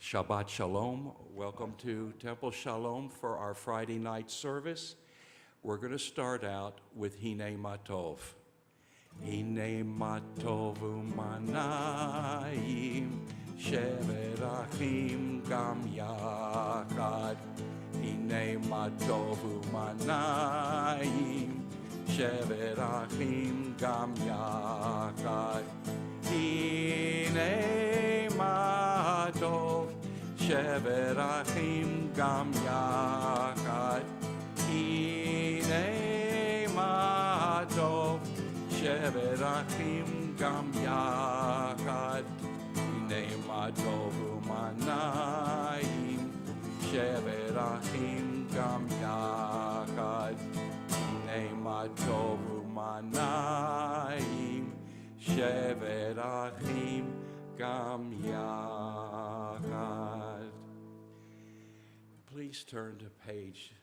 Shabbat Shalom. Welcome to Temple Shalom for our Friday night service. We're going to start out with Hine Matov. Hine Matov u'manayim shevet achim gam yachad. Hine Matov u'manayim shevet achim gam yachad. Hine Matov shevet achim gam yachad. Hine Matov shevet achim gam yachad. Hine Matov u'manayim shevet achim gam yachad. Hine Matov u'manayim shevet achim gam yachad. Please turn to page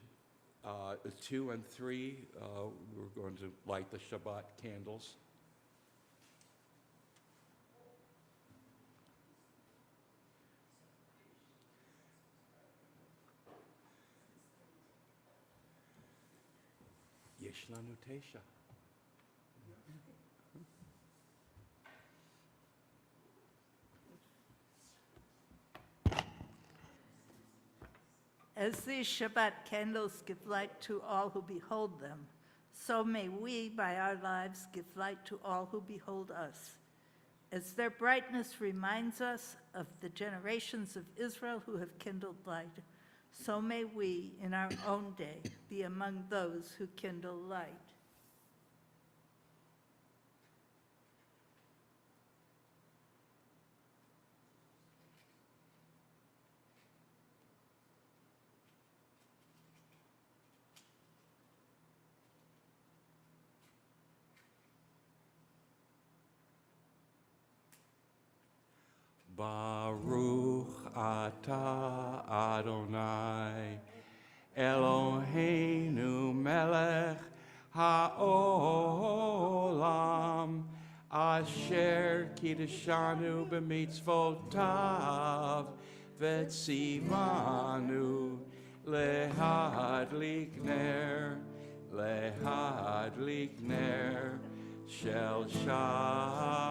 2 and 3. We're going to light the Shabbat candles. Yesh lanu tesha. As these Shabbat candles give light to all who behold them, so may we, by our lives, give light to all who behold us. As their brightness reminds us of the generations of Israel who have kindled light, so may we, in our own day, be among those who kindle light. Baruch atah Adonai Eloheinu melech haolam asher kiddushanu b'mitzvotav v'tzivanu lehadlik ner shel Shabbat.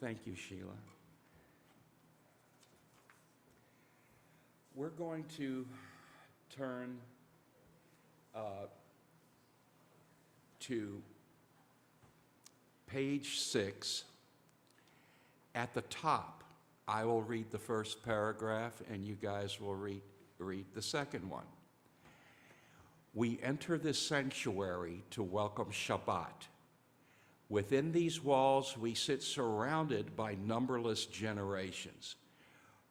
Thank you, Sheila. We're going to turn to page 6. At the top, I will read the first paragraph, and you guys will read the second one. We enter this sanctuary to welcome Shabbat. Within these walls, we sit surrounded by numberless generations.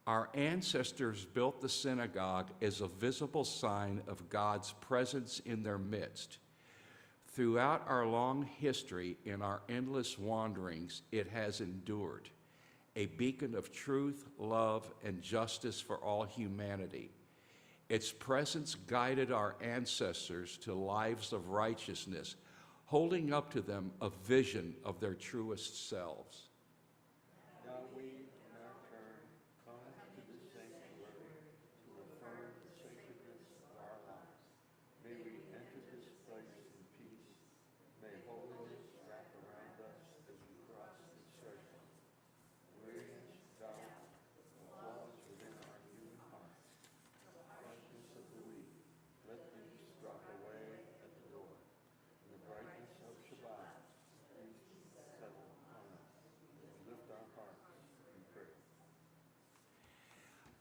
Our ancestors built the synagogue as a visible sign of God's presence in their midst. Throughout our long history and our endless wanderings, it has endured, a beacon of truth, love, and justice for all humanity. Its presence guided our ancestors to lives of righteousness, holding up to them a vision of their truest selves. Now we, in our turn, come to this sanctuary to affirm the sacredness of our lives. May we enter this place in peace. May holiness wrap around us as we cross this threshold. Radiance, doubt, applause within our human hearts. Brightness of the week, let these drop away at the door. In the brightness of Shabbat, please settle upon us. Lift our hearts in prayer.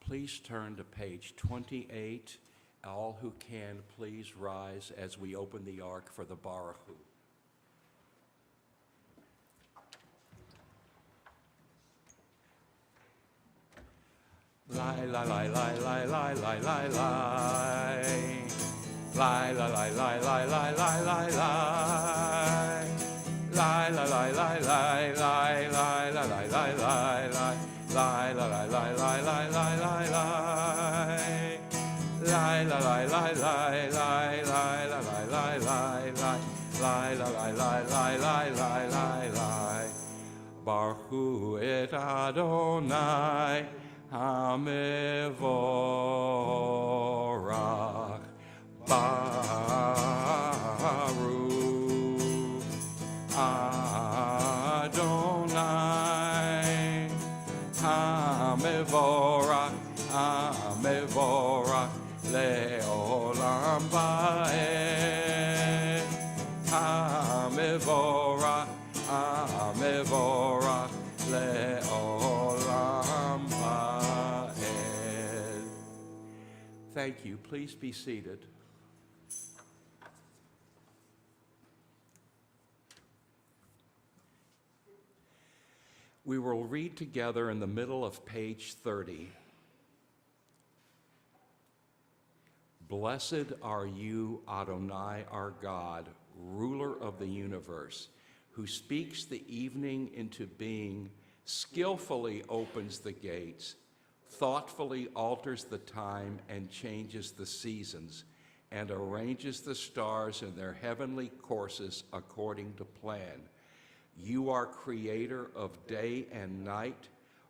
Please turn to page 28. All who can, please rise as we open the ark for the Baruch Hu. Lie, lie, lie, lie, lie, lie, lie, lie, lie. Lie, lie, lie, lie, lie, lie, lie, lie, lie. Lie, lie, lie, lie, lie, lie, lie, lie, lie, lie, lie, lie. Lie, lie, lie, lie, lie, lie, lie, lie, lie. Lie, lie, lie, lie, lie, lie, lie, lie, lie, lie, lie, lie. Lie, lie, lie, lie, lie, lie, lie, lie, lie. Baruch et Adonai HaMevorach. Baruch Adonai HaMevorach, HaMevorach le'olam va'ed. HaMevorach, HaMevorach le'olam va'ed. Thank you. Please be seated. We will read together in the middle of page 30. Blessed are you, Adonai, our God, ruler of the universe, who speaks the evening into being, skillfully opens the gates, thoughtfully alters the time and changes the seasons, and arranges the stars in their heavenly courses according to plan. You are creator of day and night,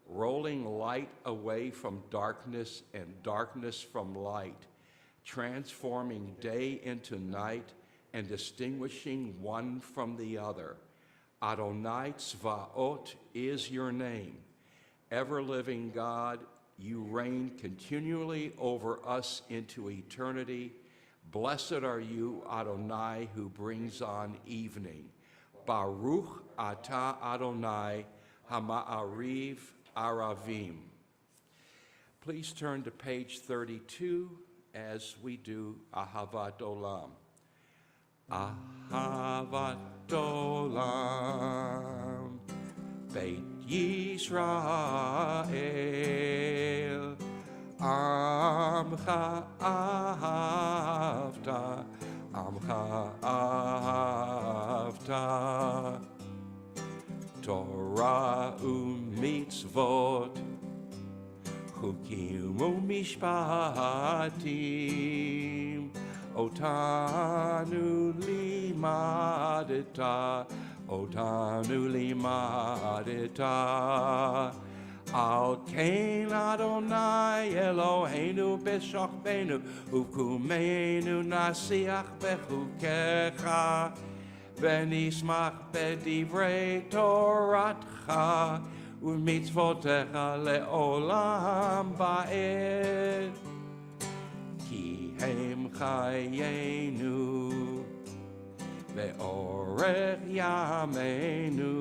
rolling light away from darkness and darkness from light, transforming day into night and distinguishing one from the other. Adonai Tzvaot is your name. Ever-living God, you reign continually over us into eternity. Blessed are you, Adonai, who brings on evening. Baruch atah Adonai hama'ariv aravim. Please turn to page 32 as we do Ahavat Olam. Ahavat Olam, Beit Yisrael, Amcha ahavta, Amcha ahavta, Torah u'mitzvot, Chukim u'mishpatim, Otanu limadeta, Otanu limadeta. Al kain Adonai Eloheinu b'shachbenu, U'kumeinu nasiach bechukecha, V'nismach b'divrei Toratcha, U'mitzvotecha le'olam ba'ed. Ki hem chayenu, ve'orech yameinu,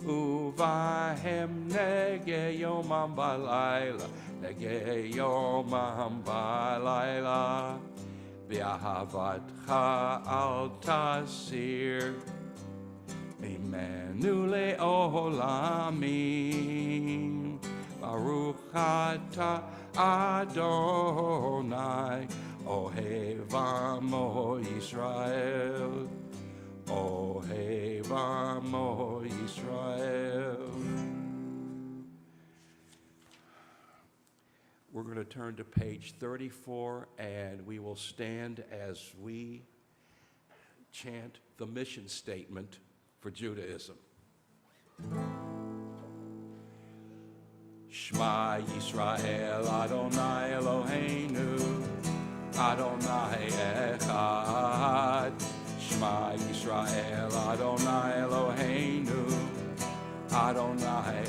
uvahem nege yomam balayla, nege yomam balayla, v'ahavatcha al tasir, imenu le'olamim, Baruch atah Adonai, Ohev Amo Yisrael, Ohev Amo Yisrael. We're going to turn to page 34, and we will stand as we chant the mission statement for Judaism. Shema Yisrael, Adonai Eloheinu, Adonai Echad. Shema Yisrael, Adonai Eloheinu, Adonai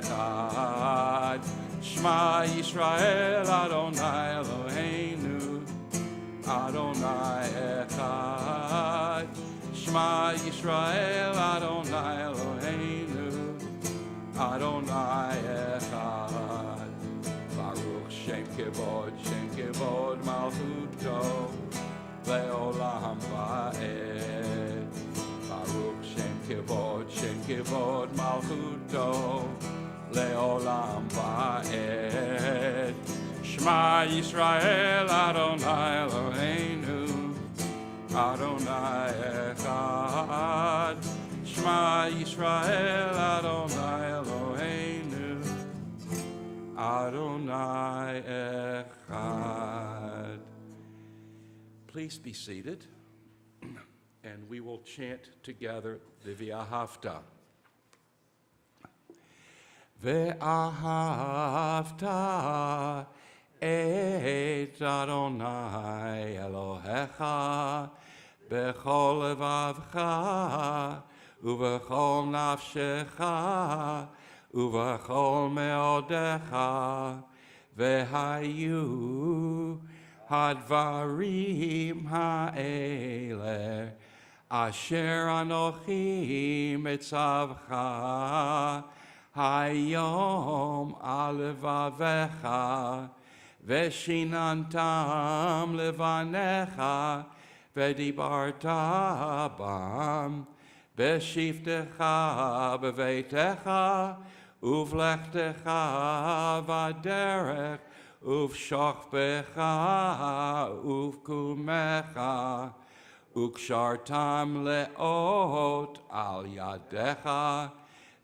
Echad. Shema Yisrael, Adonai Eloheinu, Adonai Echad. Shema Yisrael, Adonai Eloheinu, Adonai Echad. Baruch Shem Kevod Malchuto, Le'olam Va'ed. Baruch Shem Kevod Malchuto, Le'olam Va'ed. Shema Yisrael, Adonai Eloheinu, Adonai Echad. Shema Yisrael, Adonai Eloheinu, Adonai Echad. Please be seated, and we will chant together the V'ahavta. ואהבת את אדוני אלוהיך בכל לבבך ובכל נפשך ובכל מאודך, והיו הדברים האלה אשר אנוכי מצווך היום על לבביך, ושיננתם לבניך, ודיברת בם בשבתך בביתך, ובלכתך בדרך, ובשוכבך ובקומך, וקשרתם לאות על ידיך,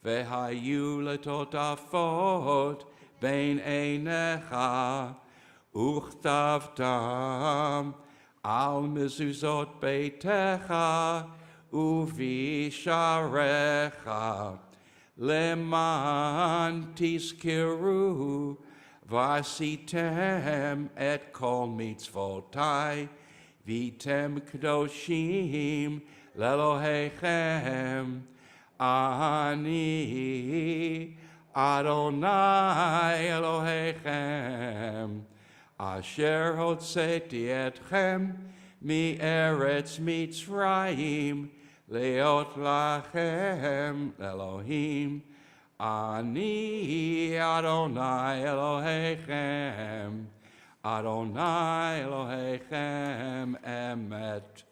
והיו לטוטפות בין עיניך, וכתבתם על מזוזות ביתך ובשעריך, למען תזכרו ועשיתם את כל מצוותי, והייתם קדושים לאלוהיכם. אני אדוני אלוהיכם, אשר הוצאתי אתכם מארץ מצרים, להיות לכם אלוהים. אני אדוני אלוהיכם, אדוני אלוהיכם emet.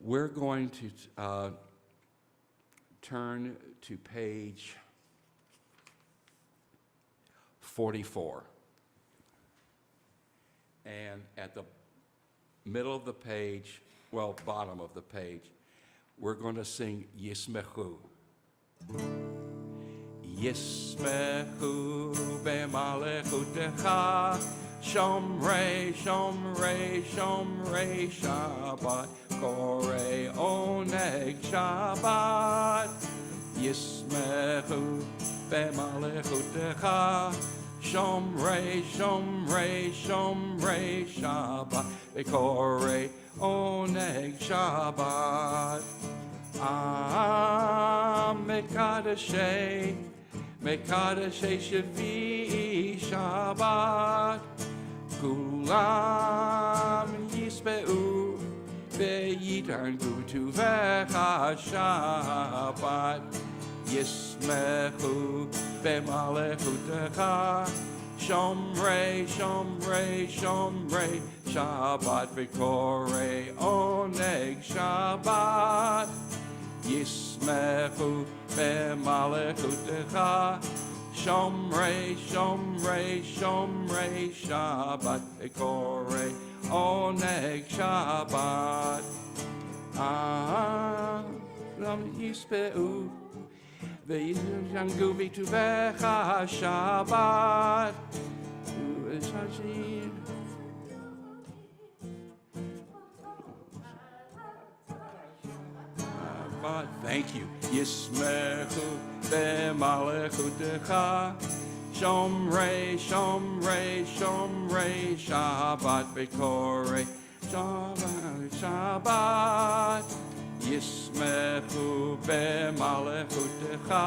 We're going to turn to page 44. And at the middle of the page, well, bottom of the page, we're going to sing Yismechu. Yismechu b'malechutecha, shomrei, shomrei, shomrei Shabbat, korei oneg Shabbat. Yismechu b'malechutecha, shomrei, shomrei, shomrei Shabbat, korei oneg Shabbat. Mekadashei, Mekadashei Shavi Shabbat, Kulam Yisbeu, Veyitangu Tuvecha Shabbat, Yismechu B'malechutecha, Shomrei, Shomrei, Shomrei Shabbat, V'korei oneg Shabbat. Yismechu b'malechutecha, shomrei, shomrei, shomrei Shabbat, v'korei oneg Shabbat. Lam yispeu, v'yishangu b'tuvecha Shabbat, u'eshashim. Thank you. Yismechu b'malechutecha, shomrei, shomrei, shomrei Shabbat, v'korei Shabbat, Shabbat. Yismechu b'malechutecha,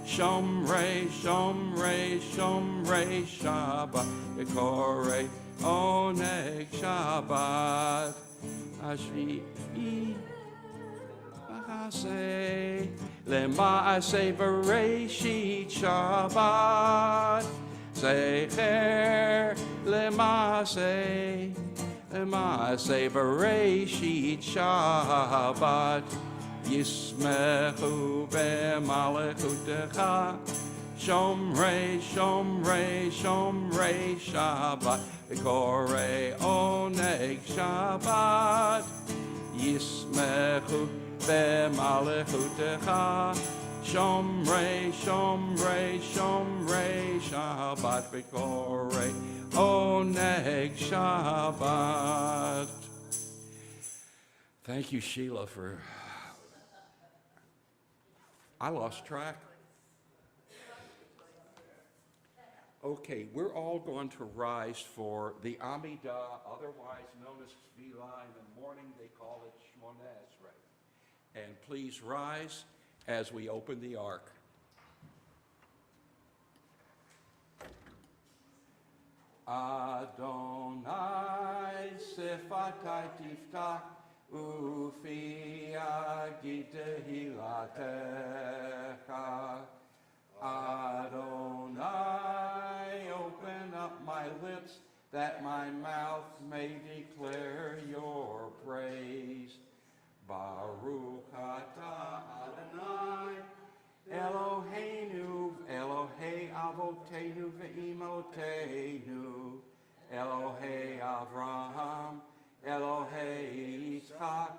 shomrei, shomrei, shomrei Shabbat, v'korei oneg Shabbat. Ashvi. Lema'aseh Bereshit Shabbat, Zecher Lema'aseh, Lema'aseh Bereshit Shabbat, Yismechu b'malechutecha, Shomrei, Shomrei, Shomrei Shabbat, v'korei oneg Shabbat, Yismechu b'malechutecha, shomrei, shomrei, shomrei Shabbat, v'korei oneg Shabbat. Thank you, Sheila, for... I lost track. Okay, we're all going to rise for the Amidah, otherwise known as Tefillah. In the morning, they call it Shmoneh Esrei. And please rise as we open the ark. Adonai sefatai tiftach ufi agid tehilatecha. Adonai, open up my lips that my mouth may declare your praise. Baruch atah Adonai, Eloheinu, Elohei Avotenu ve'imotenu, Elohei Avraham, Elohei Yitzchak,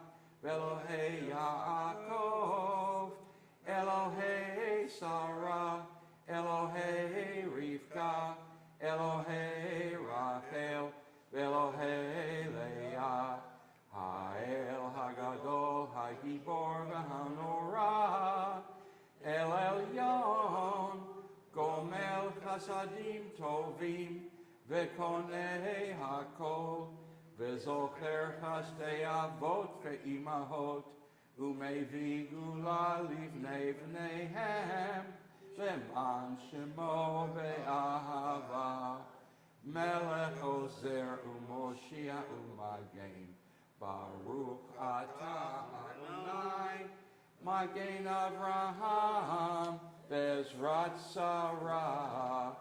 Elohei Yaakov, Elohei Sarah, Elohei Rivka, Elohei Rachel, Elohei Leah, Ha'el Hagadol, Hagibor v'Hanorah, El Elyon, Gomel Chasadim Tovim, Vekonei Hakol, Vezocher Chasdei Avot ve'imahot, Umevi Gula Livnei Vneihem, Leman Shemo ve'ahava, Melech Ozer u'Moshia u'Magen, Baruch atah Adonai, Magen Avraham, Bezrat Sarah,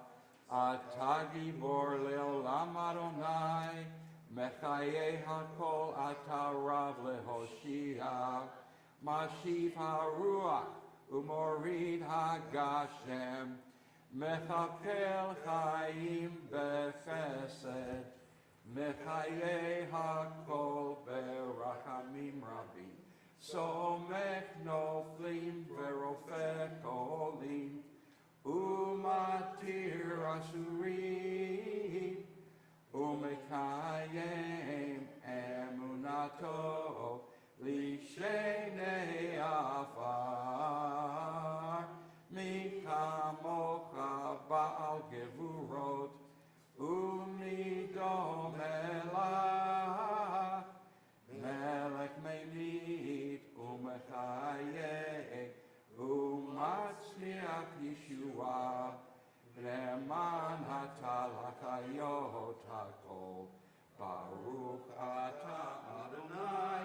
Atah Gibor Leolam Adonai, Mechaye HaKol Atah Rav Lehoshia, Mashiv HaRuach, Umorid HaGashem, Mechakel Chaim Bechesed, Mechaye HaKol Berachamim Rabim, Somech Noflim Verofeh Kolim, Umatir Asurim, Umekayem Emunato, Lishenei Afar, Mikamocha Baal Gevurot, Umidom Elach, Melech Memit, Umechayeh, Umatzliach Yeshua, Leman Hatalachayot HaKol, Baruch atah Adonai,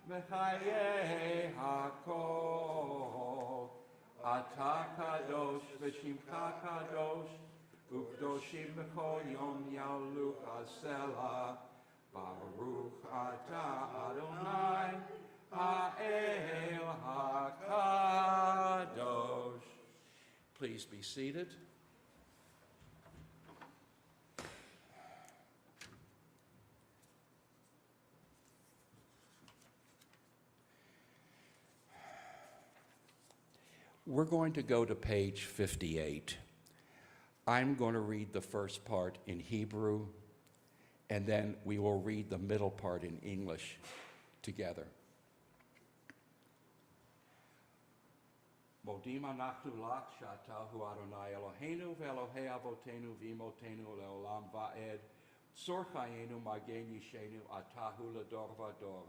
Mechayeh HaKol, Atah Kadosh v'Shimcha Kadosh, U'Kdoshim b'Chol Yom Yalu HaSelah, Baruch atah Adonai, Ha'el HaKadosh. Please be seated. We're going to go to page 58. I'm going to read the first part in Hebrew, and then we will read the middle part in English together. Modim anachnu lach she'ata hu Adonai Eloheinu ve'Elohei avotenu v'imotenu le'olam va'ed, tzor chayenu magen yishenu atahu ledor vador.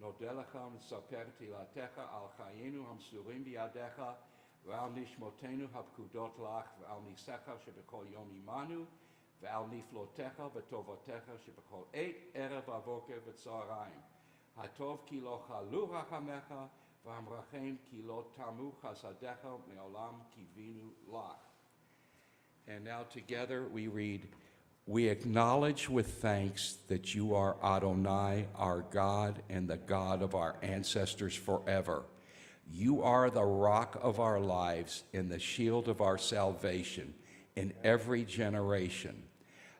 Nodeh lecha v'nesaper tilatecha al chayenu hamsurim biyadecha, ועל נשמותינו הפקודות לך, ועל ניסיך שבכל יום עמנו, ועל נפלותיך וטובותיך שבכל עת, ערב ובוקר וצהריים. הטוב כי לא חלו רחמך, והמרחם כי לא תמו חסדיך, מעולם קיווינו לך. And now together we read, we acknowledge with thanks that you are Adonai, our God, and the God of our ancestors forever. You are the rock of our lives and the shield of our salvation in every generation.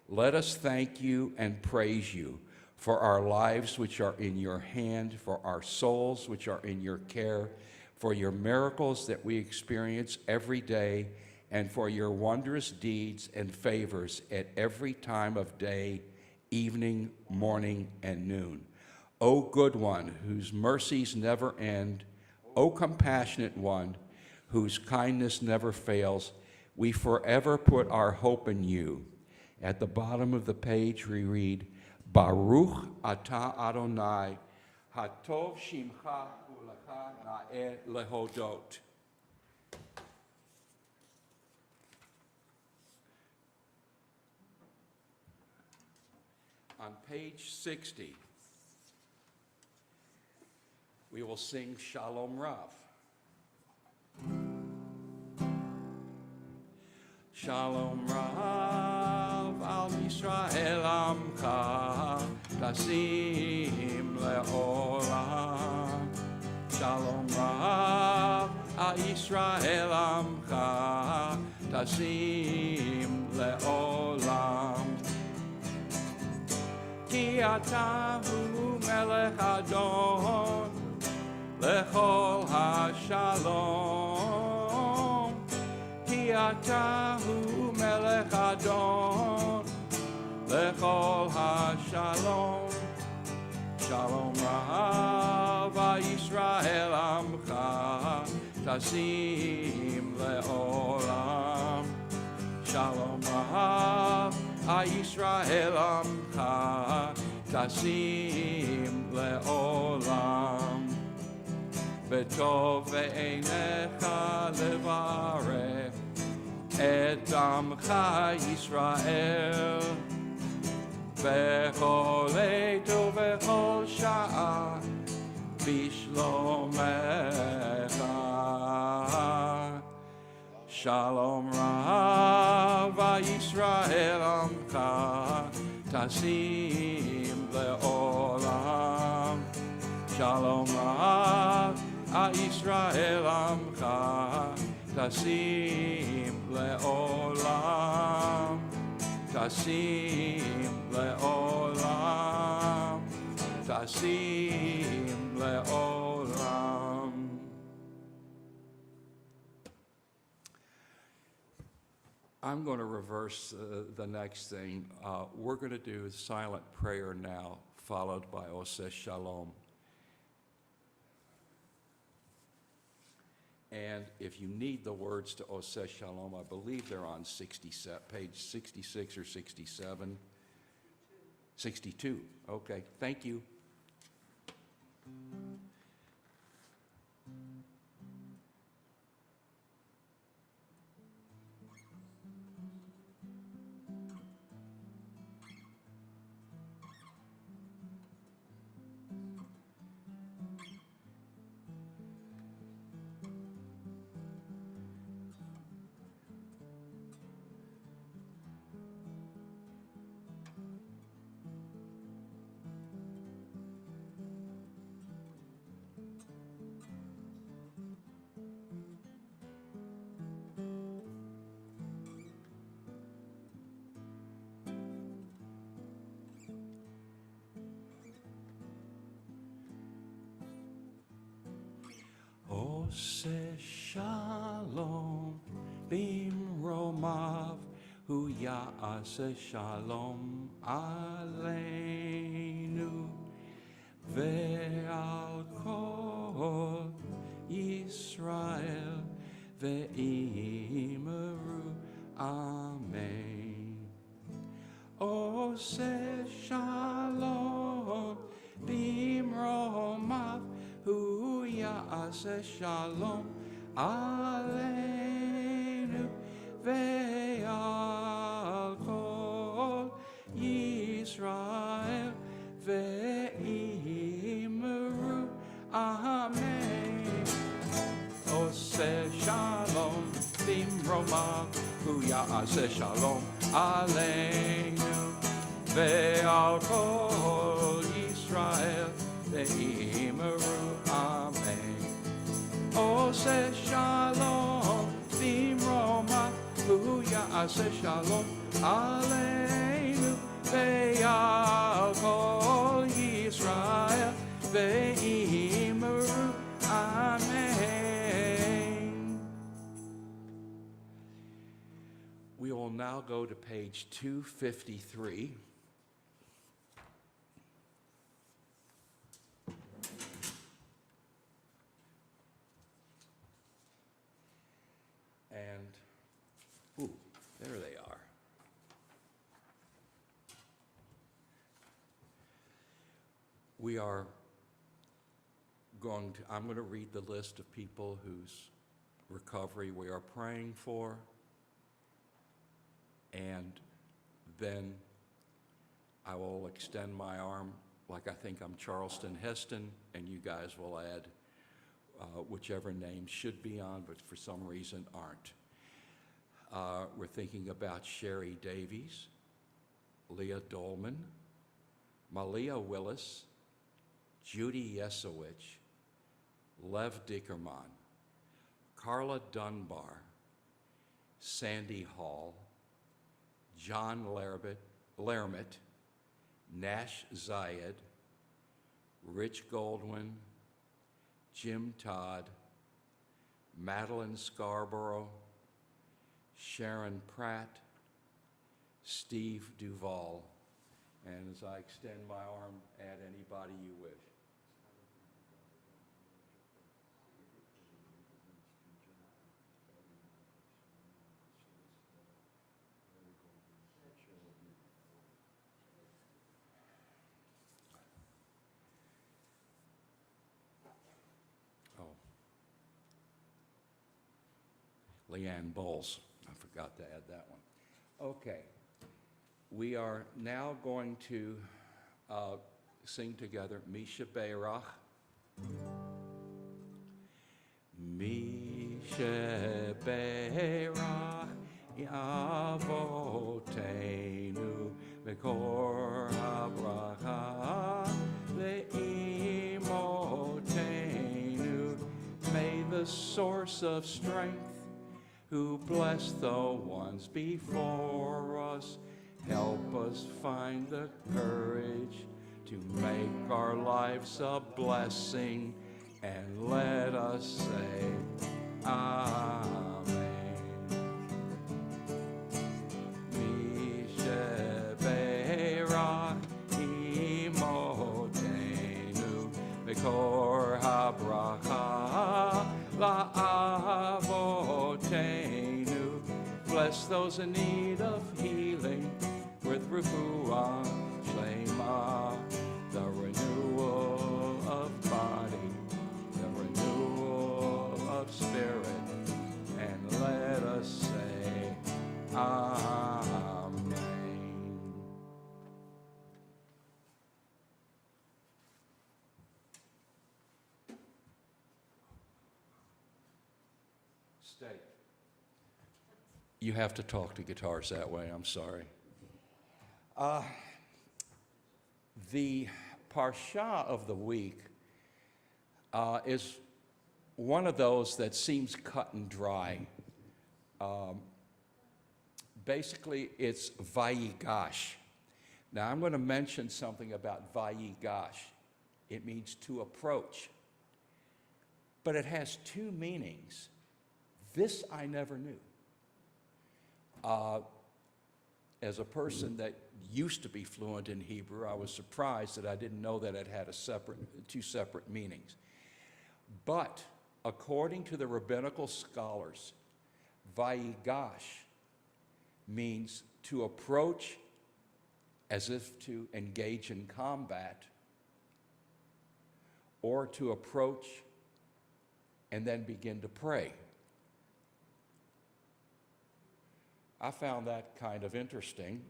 Let us thank you and praise you for our lives which are in your hand, for our souls which are in your care, for your miracles that we experience every day, and for your wondrous deeds and favors at every time of day, evening, morning, and noon. O good one, whose mercies never end, O compassionate one, whose kindness never fails, We forever put our hope in you. At the bottom of the page, we read, Baruch atah Adonai, hatov shimcha ulecha na'eh lehodot. On page 60, we will sing Shalom Rav. Shalom Rav al Yisrael Amcha Tasim le'olam. Shalom Rav al Yisrael Amcha Tasim le'olam. Ki ata hu melech Adon lechol hashalom. Ki ata hu melech Adon lechol hashalom. Shalom Rav Yisrael Amcha Tasim le'olam. Shalom Rav Yisrael Amcha Tasim le'olam. V'tov ve'einecha levarech et Amcha Yisrael bechol eit ubechol sha'a bishlomecha. Shalom Rav Yisrael Amcha Tasim le'olam. Shalom Rav Yisrael Amcha Tasim le'olam. Tasim le'olam. Tasim le'olam. I'm going to reverse the next thing. We're going to do silent prayer now, followed by Oseh Shalom. And if you need the words to Oseh Shalom, I believe they're on page 66 or 67. 62. Okay, thank you. Oseh Shalom bimromav hu ya'aseh shalom aleinu ve'al kol Yisrael ve'imeru amen. Oseh Shalom bimromav hu ya'aseh shalom aleinu ve'al kol Yisrael ve'imeru amen. Oseh Shalom bimromav hu ya'aseh shalom aleinu ve'al kol Yisrael ve'imeru amen. Oseh Shalom bimromav hu ya'aseh shalom aleinu ve'al kol Yisrael ve'imeru amen. We will now go to page 253. And we are I'm going to read the list of people whose recovery we are praying for, and then I will extend my arm like I think I'm Charleston Heston, and you guys will add whichever names should be on, but for some reason aren't. We're thinking about Sherry Davies, Leah Dolman, Malia Willis, Judy Yesowich, Lev Dickerman, Carla Dunbar, Sandy Hall, John Lermit, Nash Zayed, Rich Goldwyn, Jim Todd, Madeline Scarborough, Sharon Pratt, Steve Duvall, and as I extend my arm, add anybody you wish. Leanne Bowles. I forgot to add that one. Okay. We are now going to sing together Misha Beirach. Misha Beirach Yavotenu Mekor HaBracha Le'imotenu. May the source of strength who bless the ones before us help us find the courage to make our lives a blessing, and let us say Amen. Mishe Beirach Imotenu Mekor HaBracha La'avotenu. Bless those in need of healing with refuah shlema, the renewal of body, the renewal of spirit, and let us say Amen. Stay. You have to talk to guitars that way, I'm sorry. The Parsha of the week is one of those that seems cut and dry. Basically, it's Vayigash. Now, I'm going to mention something about Vayigash. It means to approach. But it has two meanings. This I never knew. As a person that used to be fluent in Hebrew, I was surprised that I didn't know that it had two separate meanings. But according to the rabbinical scholars, Vayigash means to approach as if to engage in combat, or to approach and then begin to pray. I found that kind of interesting.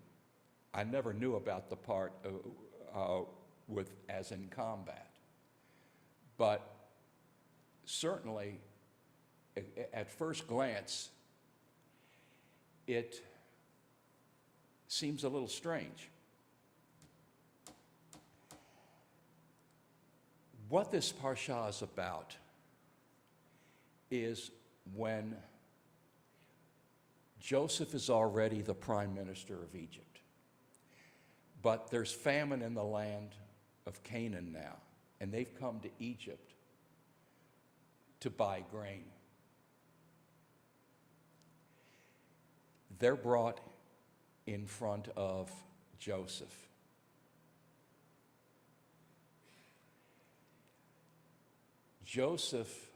I never knew about the part with as in combat. But certainly, at first glance, it seems a little strange. What this parsha is about is when Joseph is already the prime minister of Egypt, but there's famine in the land of Canaan now, and they've come to Egypt to buy grain. They're brought in front of Joseph. Joseph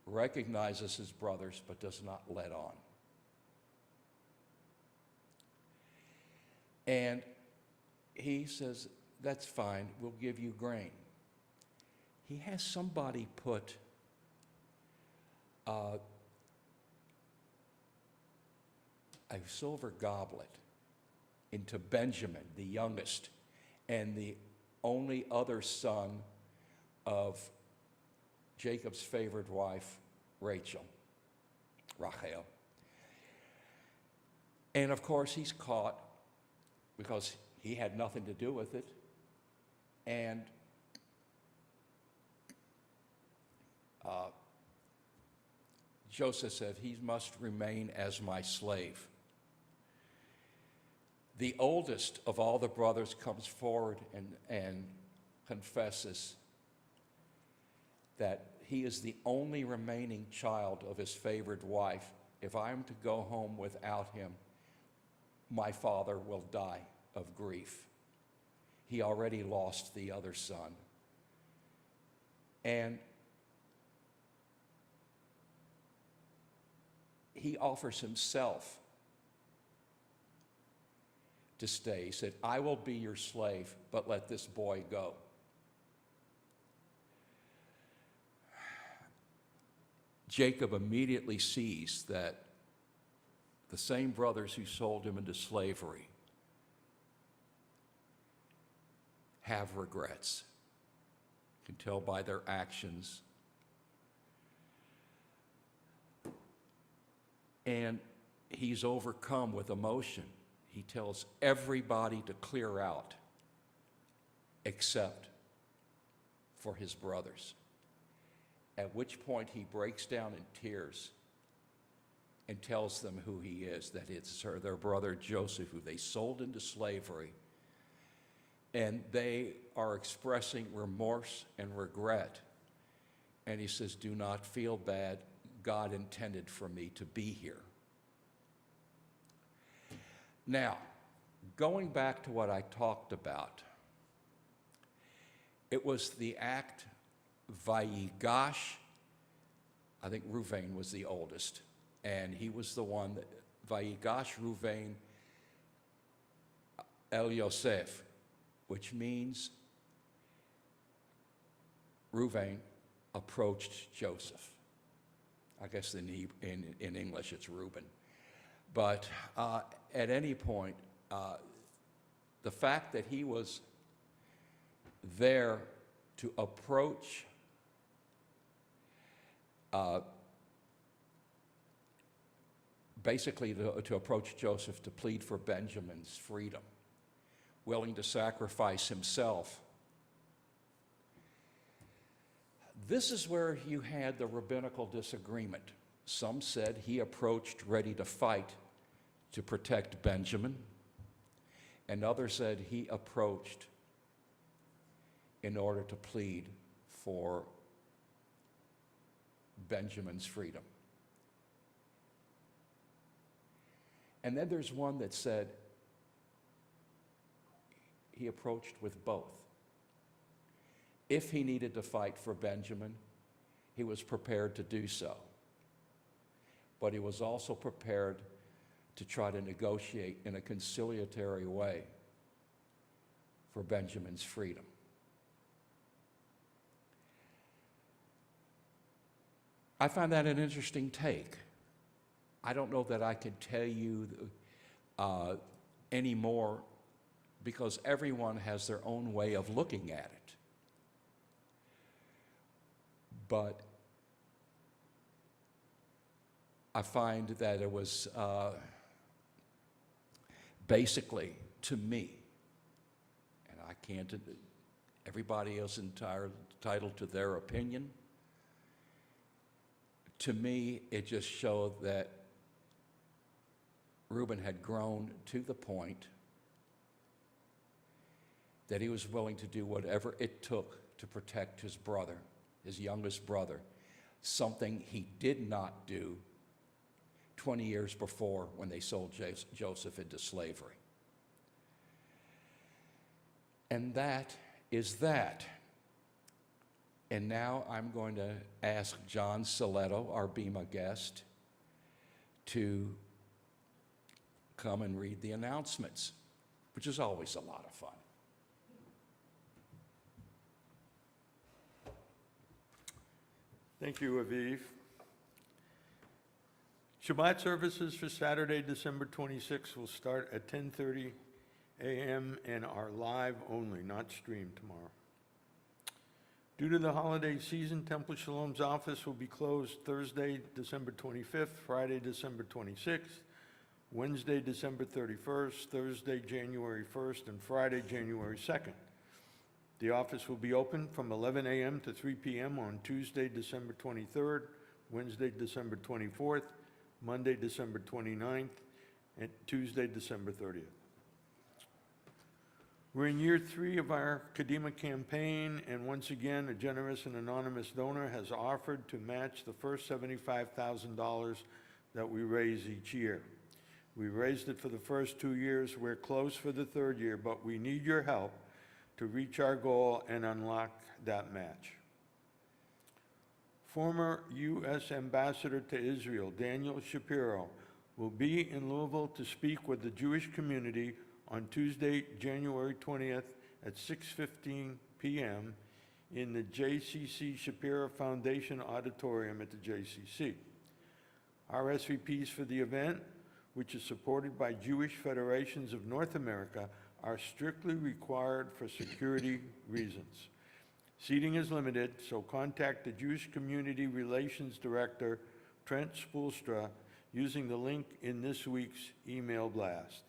recognizes his brothers but does not let on. And he says, that's fine, we'll give you grain. He has somebody put a silver goblet into Benjamin, the youngest, and the only other son of Jacob's favorite wife, Rachel. And of course, he's caught because he had nothing to do with it. And Joseph said, he must remain as my slave. The oldest of all the brothers comes forward and confesses that he is the only remaining child of his favorite wife. If I am to go home without him, my father will die of grief. He already lost the other son. And he offers himself to stay. He said, I will be your slave, but let this boy go. Jacob immediately sees that the same brothers who sold him into slavery have regrets. You can tell by their actions. And he's overcome with emotion. He tells everybody to clear out except for his brothers. At which point he breaks down in tears and tells them who he is, that it's their brother Joseph, who they sold into slavery. And they are expressing remorse and regret. And he says, do not feel bad. God intended for me to be here. Now, going back to what I talked about, it was the act Vayigash. I think Reuven was the oldest, and he was the one that Vayigash Reuven El Yosef, which means Reuven approached Joseph. I guess in English it's Reuben. But at any point, the fact that he was there to approach basically to approach Joseph to plead for Benjamin's freedom, willing to sacrifice himself. This is where you had the rabbinical disagreement. Some said he approached ready to fight to protect Benjamin, and others said he approached in order to plead for Benjamin's freedom. And then there's one that said he approached with both. If he needed to fight for Benjamin, he was prepared to do so. But he was also prepared to try to negotiate in a conciliatory way for Benjamin's freedom. I find that an interesting take. I don't know that I could tell you any more, because everyone has their own way of looking at it. But I find that it was basically, to me, and I can't, everybody else entitled to their opinion. To me, it just showed that Reuben had grown to the point that he was willing to do whatever it took to protect his brother, his youngest brother, something he did not do 20 years before when they sold Joseph into slavery. And that is that. And now I'm going to ask John Saletto, our Bema guest, to come and read the announcements, which is always a lot of fun. Thank you, Aviv. Shabbat services for Saturday, December 26th will start at 10:30 a.m. and are live only, not streamed tomorrow. Due to the holiday season, Temple Shalom's office will be closed Thursday, December 25th, Friday, December 26th, Wednesday, December 31st, Thursday, January 1st, and Friday, January 2nd. The office will be open from 11 a.m. to 3 p.m. on Tuesday, December 23rd, Wednesday, December 24th, Monday, December 29th, and Tuesday, December 30th. We're in year 3 of our Kadima campaign, and once again, a generous and anonymous donor has offered to match the first $75,000 that we raise each year. We raised it for the first 2 years. We're close for the 3rd year, but we need your help to reach our goal and unlock that match. Former U.S. Ambassador to Israel, Daniel Shapiro, will be in Louisville to speak with the Jewish community on Tuesday, January 20th at 6:15 p.m. in the JCC Shapiro Foundation Auditorium at the JCC. RSVPs for the event, which is supported by Jewish Federations of North America, are strictly required for security reasons. Seating is limited, so contact the Jewish Community Relations Director, Trent Spoelstra, using the link in this week's email blast.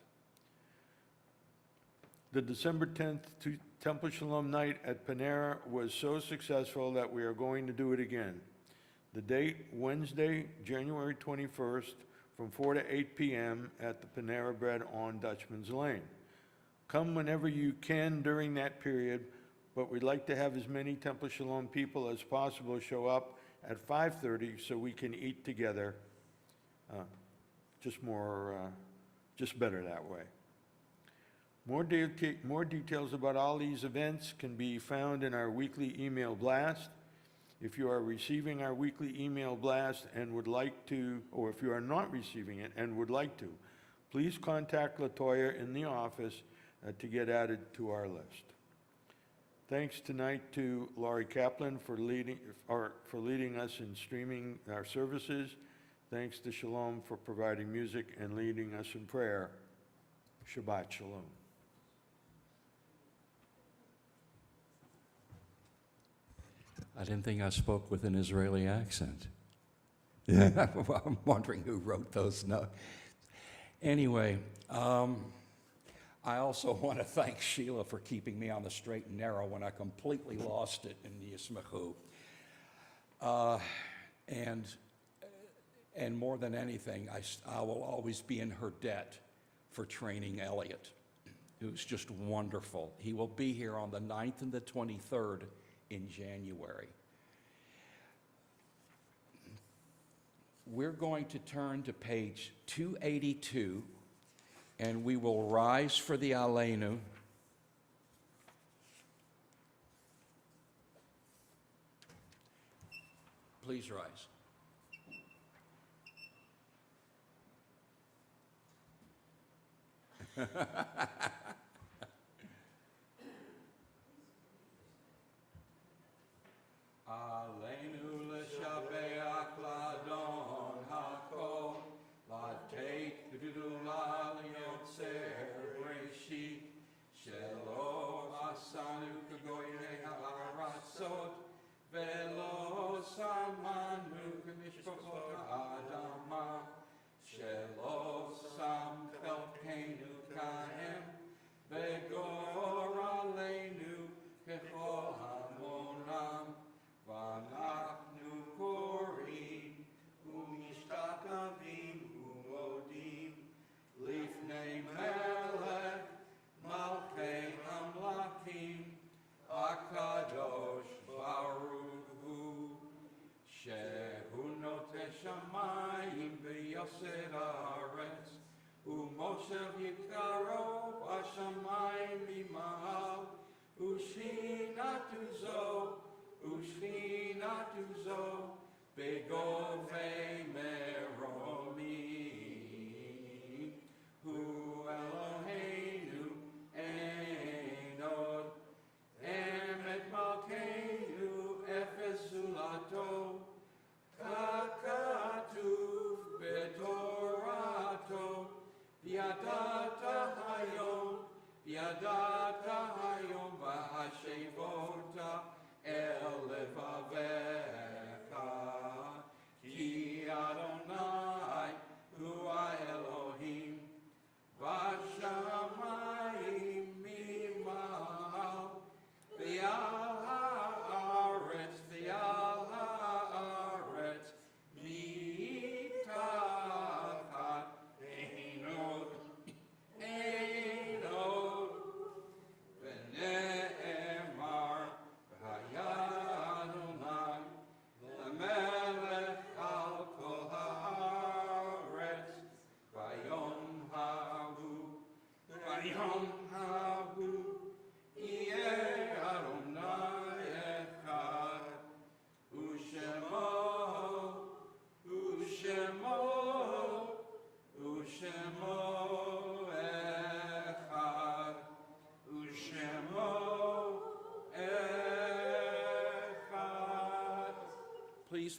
The December 10th Temple Shalom night at Panera was so successful that we are going to do it again. The date, Wednesday, January 21st, from 4 to 8 p.m. at the Panera Bread on Dutchman's Lane. Come whenever you can during that period, but we'd like to have as many Temple Shalom people as possible show up at 5:30 so we can eat together. Just better that way. More details about all these events can be found in our weekly email blast. If you are receiving our weekly email blast and would like to, or if you are not receiving it and would like to, please contact LaToya in the office to get added to our list. Thanks tonight to Laurie Kaplan for leading us in streaming our services. Thanks to Shalom for providing music and leading us in prayer. Shabbat Shalom. I didn't think I spoke with an Israeli accent. Yeah, I'm wondering who wrote those notes. Anyway, I also want to thank Sheila for keeping me on the straight and narrow when I completely lost it in the Yismachu. And more than anything, I will always be in her debt for training Elliot, who's just wonderful. He will be here on the 9th and the 23rd in January. We're going to turn to page 282, and we will rise for the Aleinu. Please rise. Aleinu l'shabeach l'adon hakol, l'teit gdula l'yotzer breshit, shelo asanu k'goyei ha'aratzot, velo samanu k'mishpachot ha'adama, shelo sam chelkeinu ka'em, v'gor aleinu k'chol hamonam, v'anachnu korim u'mishtakavim u'modim lifnei melech malchei hamlakim akadosh baruch hu shehu noteh shamayim v'yosed haaretz u'moshev yikaro b'shamayim imahal u'shinatu zo Ushrinatu zo begovei meromi Hu Eloheinu Einod Emet Malkeinu Efes Zulato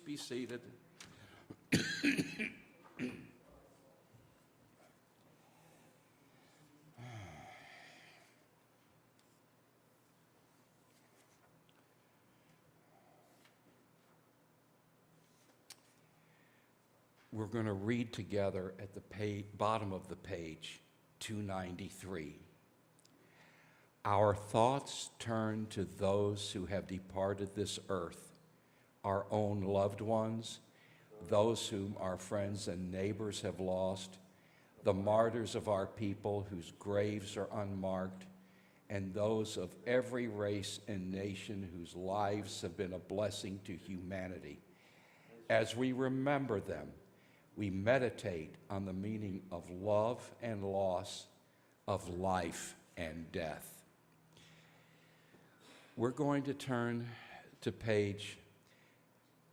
be seated. We're going to read together at the bottom of the page, 293. Our thoughts turn to those who have departed this earth, our own loved ones, those whom our friends and neighbors have lost, the martyrs of our people whose graves are unmarked, and those of every race and nation whose lives have been a blessing to humanity. As we remember them, we meditate on the meaning of love and loss, of life and death. We're going to turn to page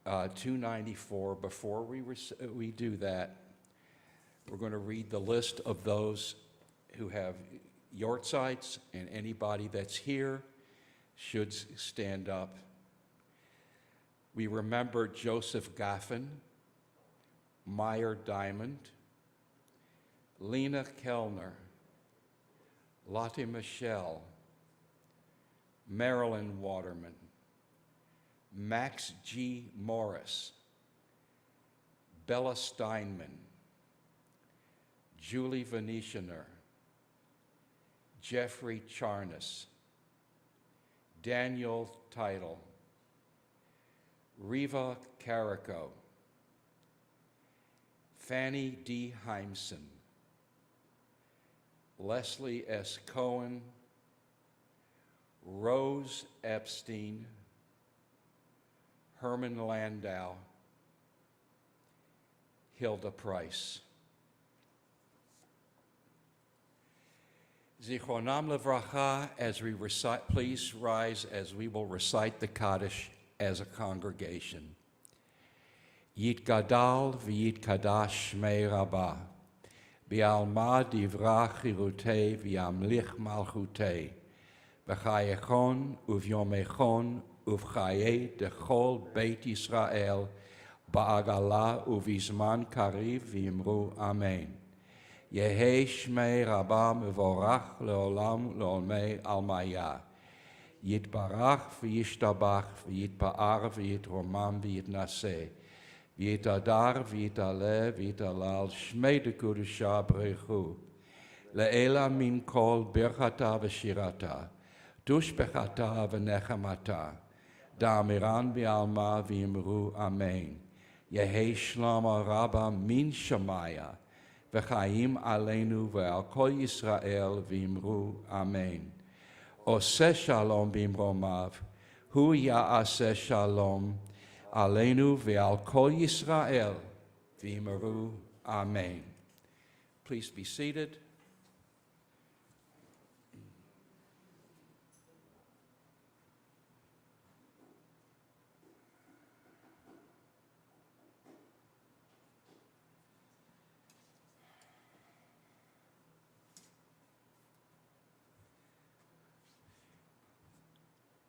294. Before we do that, we're going to read the list of those who have yortzites, and anybody that's here should stand up. We remember Joseph Gaffin, Meyer Diamond, Lena Kellner, Lottie Michelle, Marilyn Waterman, Max G. Morris, Bella Steinman, Julie Venetianer, Jeffrey Charnas, Daniel Title, Riva Carico, Fanny D. Heimson, Leslie S. Cohen, Rose Epstein, Herman Landau, Hilda Price. Zichronam Levracha, as we recite, please rise as we will recite the Kaddish as a congregation. Yitgadal v'yitkadash shmei Rabbah, bi'alma divrach chirutei v'yamlich malchutei, b'chayechon uvyomechon uv'chayei dechol Beit Yisrael, ba'agala uv'izman kariv v'imru Amen. Yehi shmei Rabbah mevorach leolam leolmei almaya. Yitbarach v'yishtabach v'yitpa'ar v'yitromam v'yitnaseh. V'yitadar v'yitale v'yitalal shmei dekudusha b'rechu. Le'ela min kol birchata v'shirata. Tushbechata v'nechamata. Da'amiran v'alma v'yimru Amen. Yehi shlama Rabbah min shamaya. V'chaim aleinu ve'al kol Yisrael v'imru Amen. Oseh shalom b'imromav, hu ya'aseh shalom aleinu ve'al kol Yisrael v'imru Amen. Please be seated.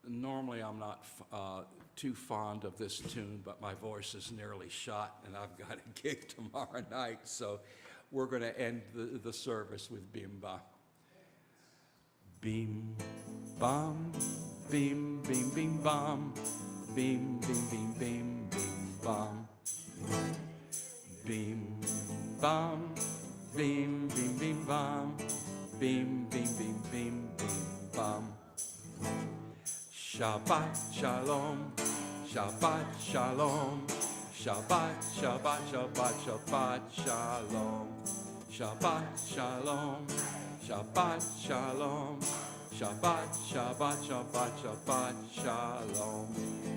Normally, I'm not too fond of this tune, but my voice is nearly shot, and I've got a gig tomorrow night, so we're going to end the service with Bim Bam. Bim Bam, Bim Bim Bim Bam, Bim Bim Bim Bim Bim Bam. Bim Bam, Bim Bim Bim Bam, Bim Bim Bim Bim Bim Bam. Shabbat Shalom, Shabbat Shalom, Shabbat, Shabbat, Shabbat, Shabbat Shalom, Shabbat Shalom, Shabbat Shalom, Shabbat, Shabbat, Shabbat, Shabbat Shalom,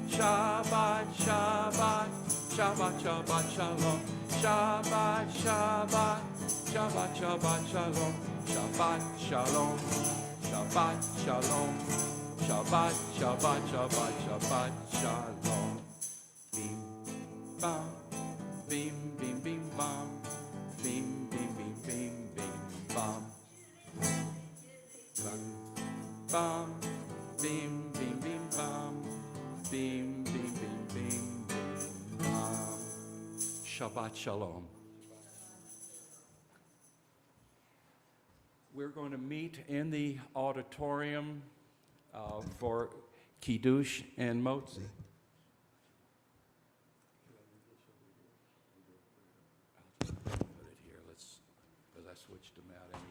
Shabbat, Shabbat, Shabbat, Shabbat Shalom, Shabbat, Shabbat, Shabbat, Shabbat Shalom, Shabbat Shalom, Shabbat Shalom. Shabbat, Shabbat, Shabbat, Shabbat, Shalom. Bim, bam, bim, bim, bim, bam, bim, bim, bim, bim, bim, bam. Bam, bam, bim, bim, bim, bam, bim, bim, bim, bim, bim, bam. Shabbat Shalom. We're going to meet in the auditorium for Kiddush and Motzi. I'll just put it here. Because I switched them out anyway.